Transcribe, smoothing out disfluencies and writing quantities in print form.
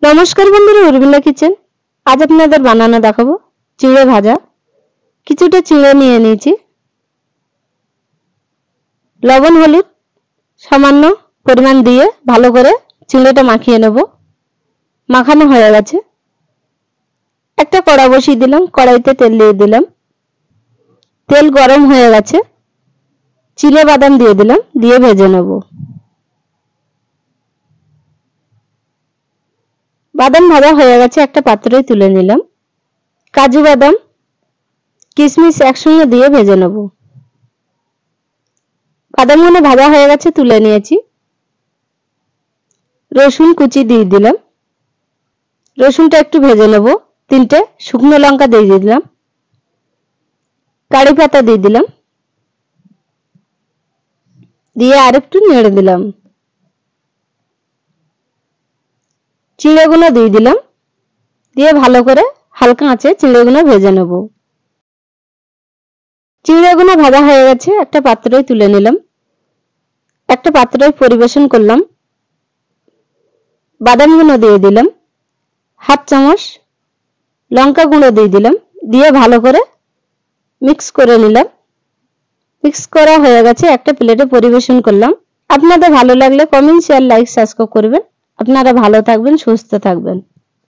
নমস্কার বন্ধুরা, উর্মিলা কিচেন। আজ আপনাদের বানানো দেখাবো চিড়ে ভাজা। কিছুটা চিড়ে নিয়ে নিয়েছি, লবণ হলুদ সামান্য পরিমাণ দিয়ে ভালো করে চিড়েটা মাখিয়ে নেব। মাখানো হয়ে গেছে, একটা কড়া বসিয়ে দিলাম, কড়াইতে তেল দিয়ে দিলাম। তেল গরম হয়ে গেছে, চিড়ে বাদাম দিয়ে দিলাম, দিয়ে ভেজে নেব। বাদাম ভাজা হয়ে গেছে, একটা পাত্রে তুলে নিলাম। কাজু বাদাম কিশমিশ একসঙ্গে দিয়ে ভেজে নেব। বাদামগুলো ভাজা হয়ে গেছে, তুলে নিয়েছি। রসুন কুচি দিয়ে দিলাম, রসুনটা একটু ভেজে নেব। 3টে শুকনো লঙ্কা দিয়ে দিলাম, কারি পাতা দিয়ে দিলাম, দিয়ে আরেকটু নেড়ে দিলাম। চিড়েগুলো দিয়ে দিলাম, দিয়ে ভালো করে হালকা আঁচে চিড়েগুলো ভেজে নেব। চিড়েগুলো ভাজা হয়ে গেছে, একটা পাত্রে তুলে নিলাম। একটা পাত্রে পরিবেশন করলাম। বাদামগুলো দিয়ে দিলাম, হাফ চামচ লঙ্কা গুঁড়ো দিয়ে দিলাম, দিয়ে ভালো করে মিক্স করে নিলাম। মিক্স করা হয়ে গেছে, একটা প্লেটে পরিবেশন করলাম। আপনাদের ভালো লাগলে কমেন্ট, শেয়ার, লাইক, সাবস্ক্রাইব করবেন। আপনারা ভালো থাকবেন, সুস্থ থাকবেন।